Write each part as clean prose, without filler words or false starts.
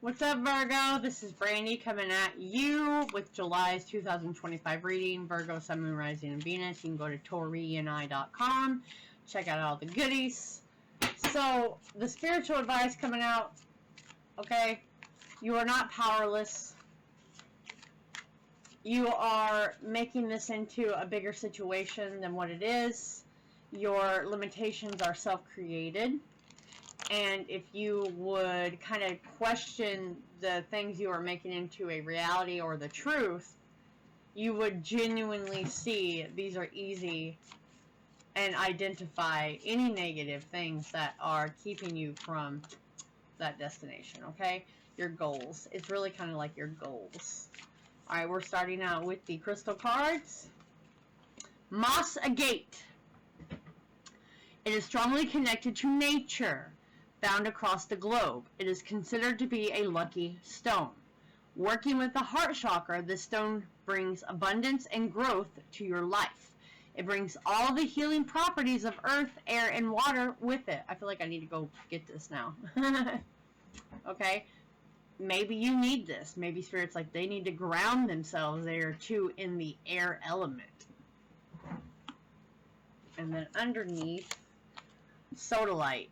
What's up, Virgo? This is Brandy coming at you with July's 2025 reading. Virgo, Sun, Moon, Rising, and Venus. You can go to Taurean.com. Check out all the goodies. So, the spiritual advice coming out, okay? You are not powerless. You are making this into a bigger situation than what it is. Your limitations are self-created. And if you would kind of question the things you are making into a reality or the truth, you would genuinely see these are easy and identify any negative things that are keeping you from that destination, okay? Your goals. It's really kind of like your goals. Alright, we're starting out with the crystal cards. Moss agate. It is strongly connected to nature. Found across the globe. It is considered to be a lucky stone. Working with the heart chakra, this stone brings abundance and growth to your life. It brings all the healing properties of earth, air, and water with it. I feel like I need to go get this now. Okay? Maybe you need this. Maybe spirits like they need to ground themselves there too in the air element. And then underneath, sodalite.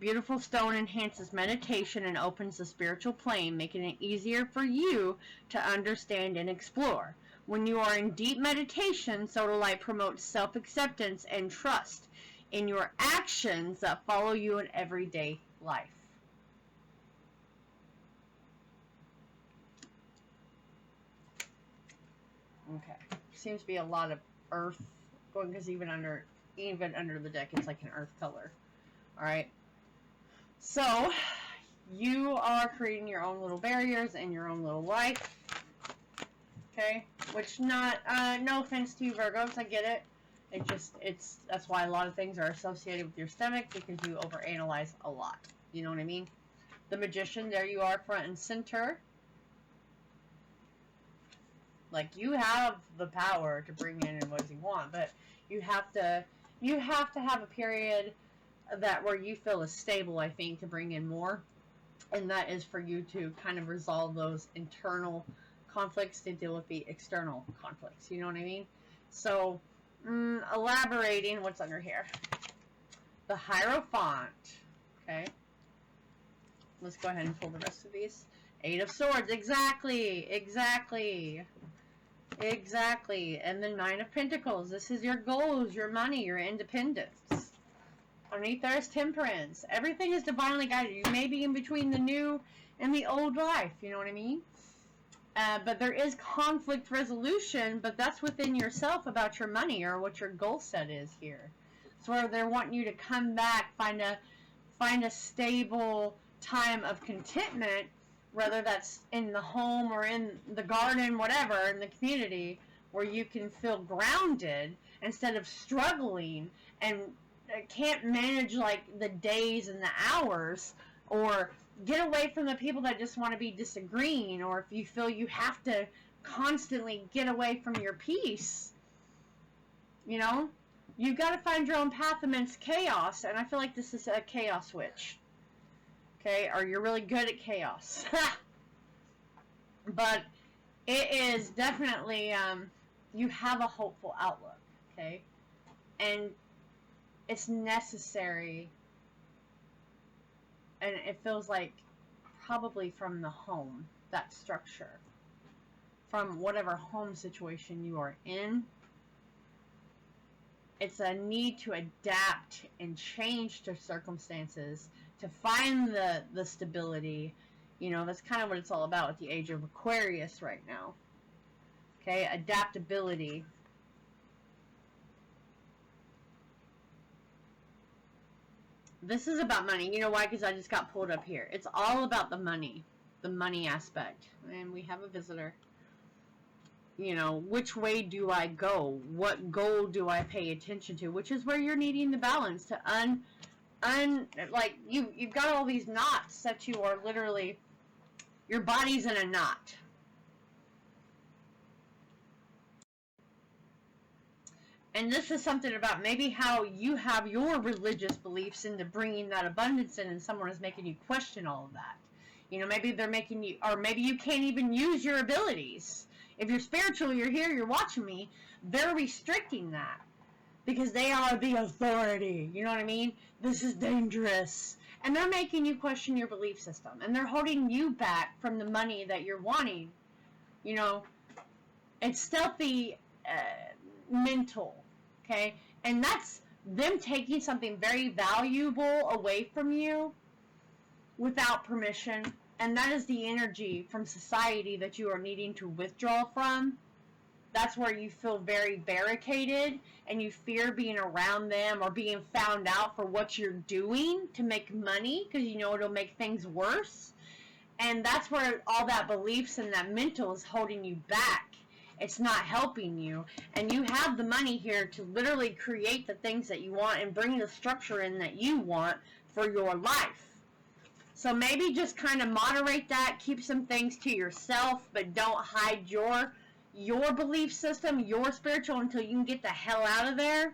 Beautiful stone enhances meditation and opens the spiritual plane, making it easier for you to understand and explore. When you are in deep meditation, sodalite promotes self-acceptance and trust in your actions that follow you in everyday life. Okay. Seems to be a lot of earth going, because even under the deck it's like an earth color. Alright. So, you are creating your own little barriers in your own little life. Okay? Which no offense to you, Virgos, I get it. That's why a lot of things are associated with your stomach, because you overanalyze a lot. You know what I mean? The Magician, there you are, front and center. Like, you have the power to bring in what you want, but you have to have a period that where you feel is stable, I think, to bring in more. And that is for you to kind of resolve those internal conflicts to deal with the external conflicts. You know what I mean? So, elaborating what's under here. The Hierophant. Okay. Let's go ahead and pull the rest of these. Eight of Swords. Exactly. Exactly. Exactly. And the Nine of Pentacles. This is your goals, your money, your independence. Underneath there's Temperance. Everything is divinely guided. You may be in between the new and the old life. You know what I mean? But there is conflict resolution, but that's within yourself about your money or what your goal set is here. So where they're wanting you to come back, find a stable time of contentment, whether that's in the home or in the garden, whatever, in the community, where you can feel grounded instead of struggling and can't manage like the days and the hours, or get away from the people that just want to be disagreeing, or if you feel you have to constantly get away from your peace, you know, you've got to find your own path amidst chaos. And I feel like this is a chaos witch, okay, or you're really good at chaos. But it is definitely you have a hopeful outlook, okay, and it's necessary, and it feels like probably from the home, that structure, from whatever home situation you are in. It's a need to adapt and change to circumstances to find the stability. You know, that's kind of what it's all about with the age of Aquarius right now. Okay, adaptability. This is about money. You know why? Because I just got pulled up here. It's all about the money aspect. And we have a visitor. You know, which way do I go? What goal do I pay attention to? Which is where you're needing the balance to like you've got all these knots that you are literally, your body's in a knot. And this is something about maybe how you have your religious beliefs into bringing that abundance in, and someone is making you question all of that. You know, maybe they're making you, or maybe you can't even use your abilities. If you're spiritual, you're here, you're watching me, they're restricting that. Because they are the authority. You know what I mean? This is dangerous. And they're making you question your belief system. And they're holding you back from the money that you're wanting. You know, it's stealthy mental. Okay? And that's them taking something very valuable away from you without permission. And that is the energy from society that you are needing to withdraw from. That's where you feel very barricaded and you fear being around them or being found out for what you're doing to make money because you know it'll make things worse. And that's where all that beliefs and that mental is holding you back. It's not helping you. And you have the money here to literally create the things that you want and bring the structure in that you want for your life. So maybe just kind of moderate that, keep some things to yourself, but don't hide your belief system, your spiritual, until you can get the hell out of there.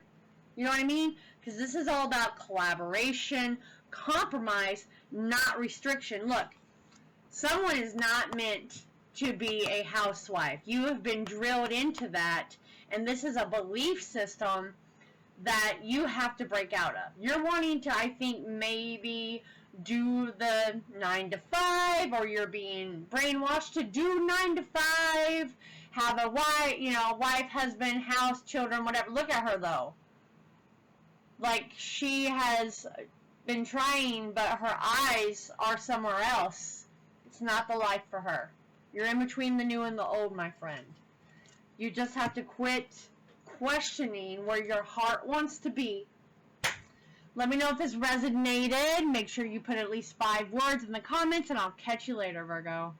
You know what I mean? Because this is all about collaboration, compromise, not restriction. Look, someone is not meant to be a housewife. You have been drilled into that, and this is a belief system that you have to break out of. You're wanting to, I think, maybe do the 9 to 5, or you're being brainwashed to do 9 to 5, have a wife, you know, wife, husband, house, children, whatever. Look at her, though. Like, she has been trying, but her eyes are somewhere else. It's not the life for her. You're in between the new and the old, my friend. You just have to quit questioning where your heart wants to be. Let me know if this resonated. Make sure you put at least 5 words in the comments, and I'll catch you later, Virgo.